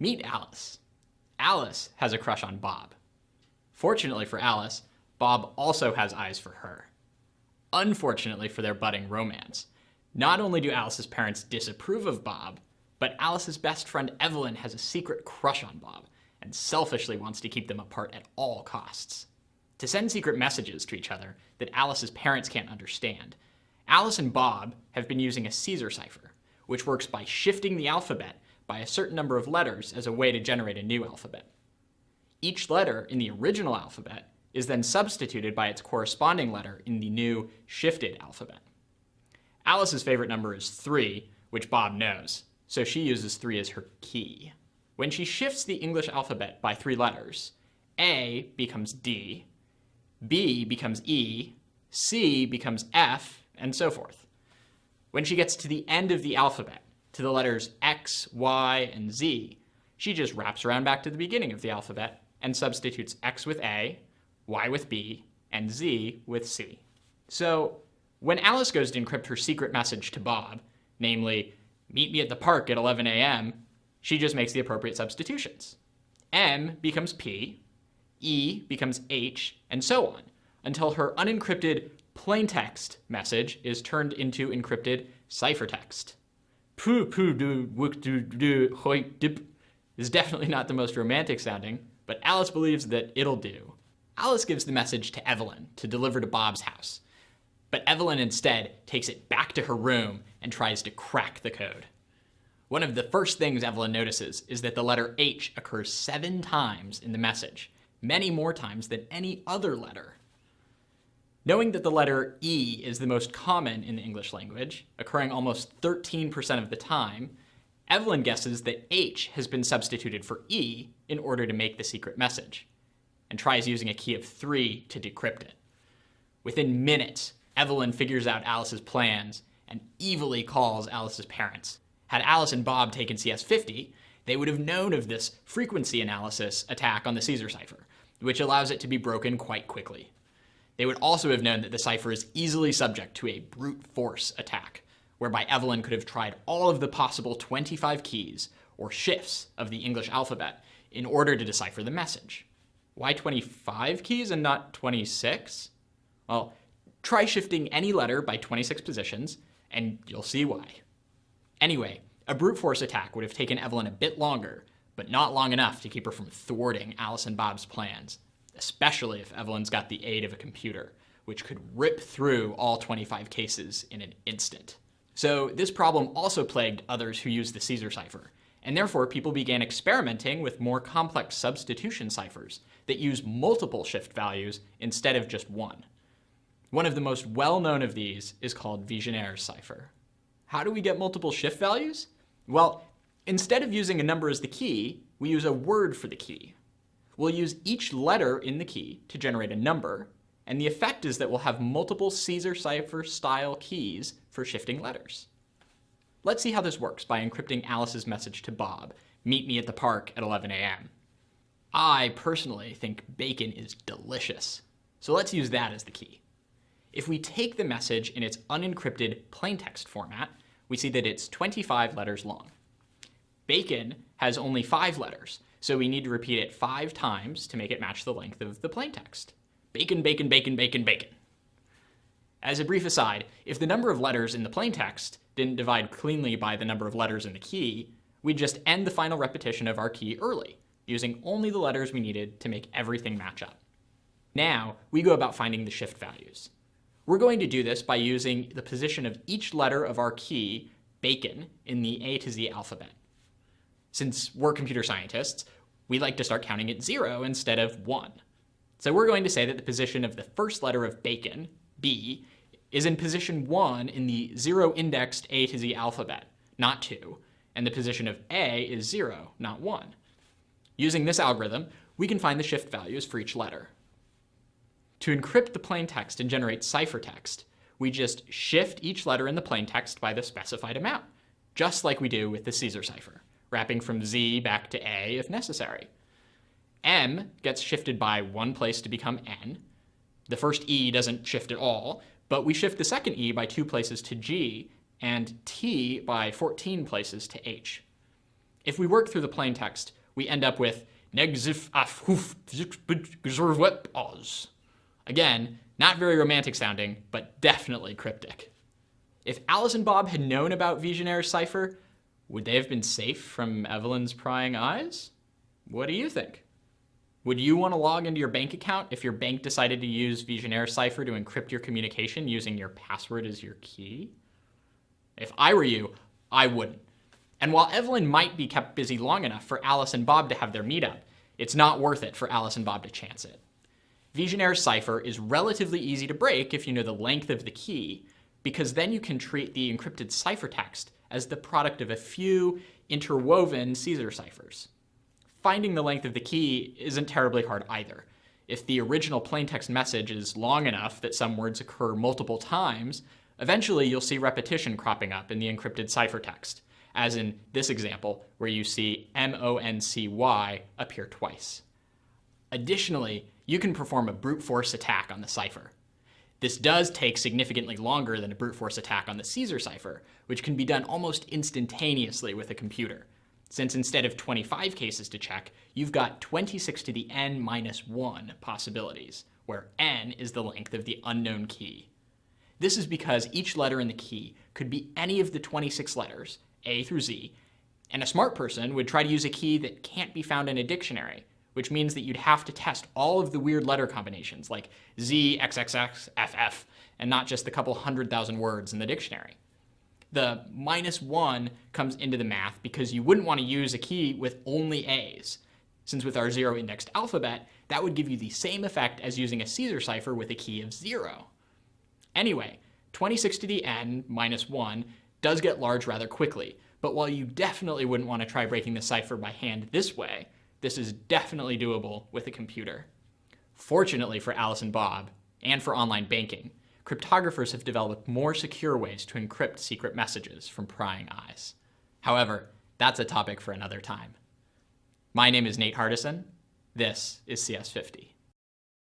Meet Alice. Alice has a crush on Bob. Fortunately for Alice, Bob also has eyes for her. Unfortunately for their budding romance, not only do Alice's parents disapprove of Bob, but Alice's best friend Evelyn has a secret crush on Bob and selfishly wants to keep them apart at all costs. To send secret messages to each other that Alice's parents can't understand, Alice and Bob have been using a Caesar cipher, which works by shifting the alphabet by a certain number of letters as a way to generate a new alphabet. Each letter in the original alphabet is then substituted by its corresponding letter in the new shifted alphabet. Alice's favorite number is 3, which Bob knows, so she uses 3 as her key. When she shifts the English alphabet by 3 letters, A becomes D, B becomes E, C becomes F, and so forth. When she gets to the end of the alphabet, to the letters X, Y, and Z, she just wraps around back to the beginning of the alphabet and substitutes X with A, Y with B, and Z with C. So when Alice goes to encrypt her secret message to Bob, namely, meet me at the park at 11 a.m., she just makes the appropriate substitutions. M becomes P, E becomes H, and so on, until her unencrypted plaintext message is turned into encrypted ciphertext. Is definitely not the most romantic sounding, but Alice believes that it'll do. Alice gives the message to Evelyn to deliver to Bob's house, but Evelyn instead takes it back to her room and tries to crack the code. One of the first things Evelyn notices is that the letter H occurs 7 times in the message, many more times than any other letter. Knowing that the letter E is the most common in the English language, occurring almost 13% of the time, Evelyn guesses that H has been substituted for E in order to make the secret message, and tries using a key of 3 to decrypt it. Within minutes, Evelyn figures out Alice's plans and evilly calls Alice's parents. Had Alice and Bob taken CS50, they would have known of this frequency analysis attack on the Caesar cipher, which allows it to be broken quite quickly. They would also have known that the cipher is easily subject to a brute force attack, whereby Evelyn could have tried all of the possible 25 keys, or shifts, of the English alphabet in order to decipher the message. Why 25 keys and not 26? Well, try shifting any letter by 26 positions, and you'll see why. Anyway, a brute force attack would have taken Evelyn a bit longer, but not long enough to keep her from thwarting Alice and Bob's plans, especially if Evelyn's got the aid of a computer, which could rip through all 25 cases in an instant. So this problem also plagued others who used the Caesar cipher, and therefore people began experimenting with more complex substitution ciphers that use multiple shift values instead of just one. One of the most well-known of these is called vigenere's cipher. How do we get multiple shift values? Well, instead of using a number as the key, we use a word for the key. We'll use each letter in the key to generate a number, and the effect is that we'll have multiple Caesar cipher style keys for shifting letters. Let's see how this works by encrypting Alice's message to Bob, meet me at the park at 11 a.m. I personally think bacon is delicious, so let's use that as the key. If we take the message in its unencrypted plaintext format, we see that it's 25 letters long. Bacon has only 5 letters, so we need to repeat it 5 times to make it match the length of the plaintext. Bacon, bacon, bacon, bacon, bacon. As a brief aside, if the number of letters in the plaintext didn't divide cleanly by the number of letters in the key, we'd just end the final repetition of our key early, using only the letters we needed to make everything match up. Now, we go about finding the shift values. We're going to do this by using the position of each letter of our key, bacon, in the A to Z alphabet. Since we're computer scientists, we like to start counting at 0 instead of 1. So we're going to say that the position of the first letter of bacon, B, is in position 1 in the 0-indexed A to Z alphabet, not 2, and the position of A is 0, not 1. Using this algorithm, we can find the shift values for each letter. To encrypt the plaintext and generate ciphertext, we just shift each letter in the plaintext by the specified amount, just like we do with the Caesar cipher, wrapping from Z back to A if necessary. M gets shifted by 1 place to become N. The first E doesn't shift at all, but we shift the second E by 2 places to G, and T by 14 places to H. If we work through the plain text, we end up with negzif af hoof oz. Again, not very romantic sounding, but definitely cryptic. If Alice and Bob had known about Vigenere's cipher, would they have been safe from Evelyn's prying eyes? What do you think? Would you want to log into your bank account if your bank decided to use Vigenere's cipher to encrypt your communication using your password as your key? If I were you, I wouldn't. And while Evelyn might be kept busy long enough for Alice and Bob to have their meetup, it's not worth it for Alice and Bob to chance it. Vigenere's cipher is relatively easy to break if you know the length of the key, because then you can treat the encrypted ciphertext as the product of a few interwoven Caesar ciphers. Finding the length of the key isn't terribly hard either. If the original plaintext message is long enough that some words occur multiple times, eventually you'll see repetition cropping up in the encrypted ciphertext, as in this example where you see MONCY appear twice. Additionally, you can perform a brute force attack on the cipher. This does take significantly longer than a brute force attack on the Caesar cipher, which can be done almost instantaneously with a computer, since instead of 25 cases to check, you've got 26 to the n minus 1 possibilities, where n is the length of the unknown key. This is because each letter in the key could be any of the 26 letters, A through Z, and a smart person would try to use a key that can't be found in a dictionary, which means that you'd have to test all of the weird letter combinations like Z, XXX, FF, and not just the couple 100,000 words in the dictionary. The -1 comes into the math because you wouldn't want to use a key with only A's, since with our zero-indexed alphabet, that would give you the same effect as using a Caesar cipher with a key of 0. Anyway, 26 to the n minus 1 does get large rather quickly, but while you definitely wouldn't want to try breaking the cipher by hand this way, this is definitely doable with a computer. Fortunately for Alice and Bob, and for online banking, cryptographers have developed more secure ways to encrypt secret messages from prying eyes. However, that's a topic for another time. My name is Nate Hardison. This is CS50.